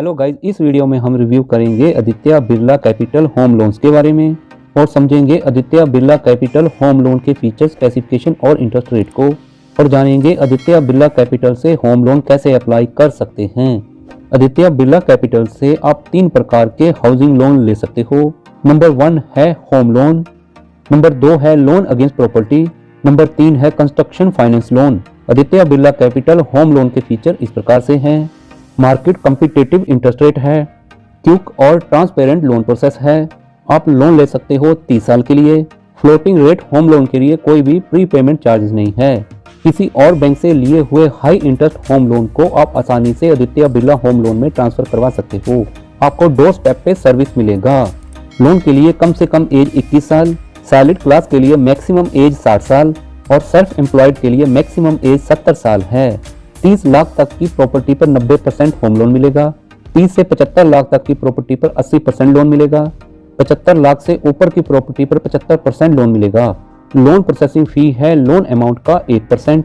Hello guys, इस video में हम रिव्यू करेंगे Aditya Birla capital home loans के बारे में और समझेंगे Aditya Birla capital home loan के फीचर्स, स्पेसिफिकेशन और इंटरेस्ट रेट को, और जानेंगे आदित्य बिरला कैपिटल से होम लोन कैसे अप्लाई कर सकते हैं। आदित्य बिरला कैपिटल से आप 3 प्रकार के हाउसिंग लोन ले सकते हो। नंबर 1 है होम लोन, नंबर 2 है लोन अगेंस्ट प्रॉपर्टी, नंबर 3 है construction finance loan. Aditya Birla capital home loan के फीचर इस प्रकार से हैं। मार्केट कम्पिटिटिव इंटरेस्ट रेट है, क्विक और ट्रांसपेरेंट लोन प्रोसेस है। आप लोन ले सकते हो 30 साल के लिए। फ्लोटिंग रेट होम लोन के लिए कोई भी प्री पेमेंट चार्जेस नहीं है। किसी और बैंक से लिए हुए हाई इंटरेस्ट होम लोन को आप आसानी से आदित्य बिरला होम लोन में ट्रांसफर करवा सकते हो। आपको डोर स्टेप पे सर्विस मिलेगा। लोन के लिए कम से कम एज 21 साल, सैलरीड क्लास के लिए मैक्सिमम एज 60 साल और सेल्फ एम्प्लॉयड के लिए मैक्सिमम एज 70 साल है। 30 लाख तक की प्रॉपर्टी पर 90% होम लोन मिलेगा। 30 से 75 लाख तक की प्रॉपर्टी पर 80% लोन मिलेगा। 75 लाख से ऊपर की प्रॉपर्टी पर 75% लोन मिलेगा। लोन प्रोसेसिंग फी है लोन अमाउंट का 8%।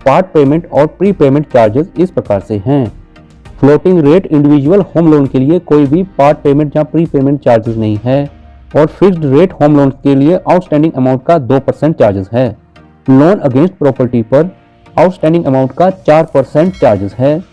पार्ट पेमेंट और प्री पेमेंट चार्जेस इस प्रकार से हैं। Floating rate individual home loan के लिए कोई भी पार्ट पेमेंट या प्री पेमेंट चार्जेस नहीं है और फिक्स्ड रेट होम लोन के लिए आउटस्टैंडिंग अमाउंट का 2% चार्जेस है। लोन अगेंस्ट प्रॉपर्टी पर आउटस्टैंडिंग अमाउंट का 4% चार्जेस है।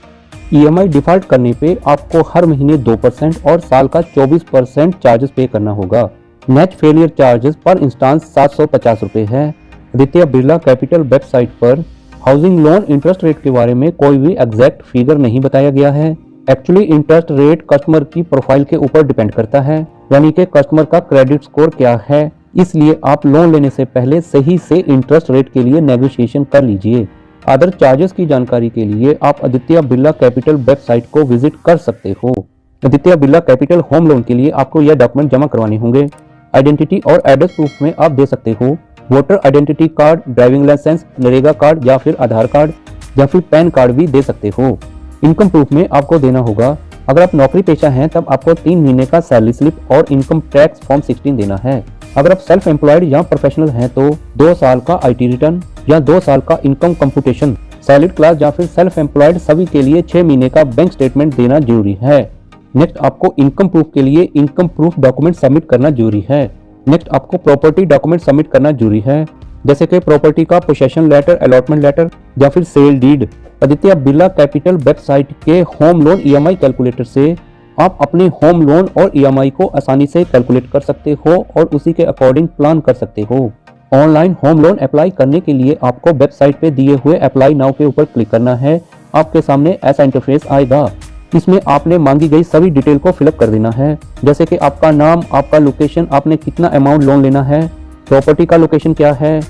ईएमआई डिफॉल्ट करने पे आपको हर महीने 2% और साल का 24% चार्जेस पे करना होगा। नेट फेलियर चार्जेस पर इंस्टांस 750 रुपये है। आदित्य बिरला कैपिटल वेबसाइट पर हाउसिंग लोन इंटरेस्ट रेट के बारे में कोई भी एग्जैक्ट फिगर नहीं बताया गया है। एक्चुअली इंटरेस्ट रेट कस्टमर की प्रोफाइल के ऊपर डिपेंड करता है, यानी कि कस्टमर का क्रेडिट स्कोर क्या है। इसलिए आप लोन लेने से पहले सही से इंटरेस्ट रेट के लिए नेगोशिएशन कर लीजिए। अदर चार्जेस की जानकारी के लिए आप आदित्य बिरला कैपिटल वेबसाइट को विजिट कर सकते हो। Aditya Birla capital home loan के लिए आपको यह डॉक्यूमेंट जमा करवाने होंगे। आइडेंटिटी और एड्रेस प्रूफ में आप दे सकते हो voter identity card, driving licence, NREGA card या फिर आधार कार्ड या फिर पैन कार्ड भी दे सकते हो। इनकम प्रूफ में आपको देना होगा, अगर आप नौकरी पेशा हैं तब आपको 3 महीने का सैलरी स्लिप और इनकम टैक्स फॉर्म 16 देना है। अगर आप सेल्फ एम्प्लॉयड या प्रोफेशनल हैं तो 2 साल का आईटी रिटर्न या 2 साल का इनकम कंप्यूटेशन। सैलरीड क्लास या फिर सेल्फ एम्प्लॉयड सभी के लिए 6 महीने का बैंक स्टेटमेंट देना जरूरी है। नेक्स्ट आपको इनकम प्रूफ के लिए इनकम प्रूफ डॉक्यूमेंट सबमिट करना जरूरी है। नेक्स्ट आपको प्रॉपर्टी डॉक्यूमेंट सबमिट करना जरूरी है, जैसे कि प्रॉपर्टी का पोसेशन लेटर, अलॉटमेंट लेटर या फिर sale deed. Aditya Birla capital website के होम लोन ईएमआई कैलकुलेटर से आप अपने होम लोन और ईएमआई को आसानी से कैलकुलेट कर सकते हो और उसी के अकॉर्डिंग प्लान कर सकते हो। ऑनलाइन होम लोन अप्लाई करने के लिए आपको वेबसाइट पे दिए हुए अप्लाई नाउ के ऊपर क्लिक करना है। आपके सामने ऐसा इंटरफेस आएगा। इसमें आपने मांगी गई सभी डिटेल को फिलअप कर देना है, जैसे कि आपका नाम, आपका लोकेशन, आपने कितना अमाउंट लोन लेना है, प्रॉपर्टी का लोकेशन क्या है,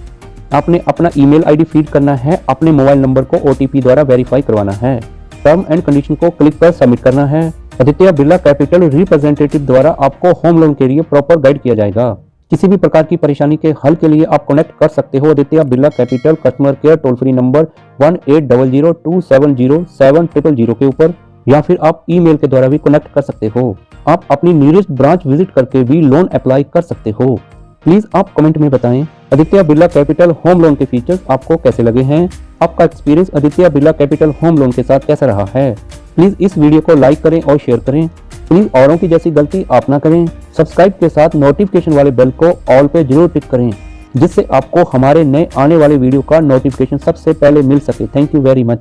आपने अपना ईमेल आईडी फीड करना है, अपने मोबाइल नंबर को ओटीपी द्वारा वेरीफाई करवाना है। टर्म एंड कंडीशन को क्लिक कर सबमिट करना है। आदित्य बिरला कैपिटल रिप्रेजेंटेटिव द्वारा आपको होम लोन के लिए प्रॉपर गाइड किया जाएगा। किसी भी प्रकार की परेशानी के हल के लिए आप कनेक्ट कर सकते हो Aditya Birla capital customer care toll free number 1800270700 के ऊपर, या फिर आप ईमेल के द्वारा भी कनेक्ट कर सकते हो। आप अपनी नियरेस्ट ब्रांच विजिट करके भी लोन अप्लाई कर सकते हो। प्लीज आप कमेंट में बताएं Aditya Birla capital home loan के फीचर्स आपको कैसे लगे हैं। आपका experience Aditya Birla capital home loan के साथ कैसा रहा है। प्लीज इस वीडियो को लाइक करें और शेयर करें। प्लीज औरों की जैसी गलती आप ना करें। सब्सक्राइब के साथ नोटिफिकेशन वाले बेल को ऑल पे जरूर टिक करें, जिससे आपको हमारे नए आने वाले वीडियो का नोटिफिकेशन सबसे पहले मिल सके। Thank you very much.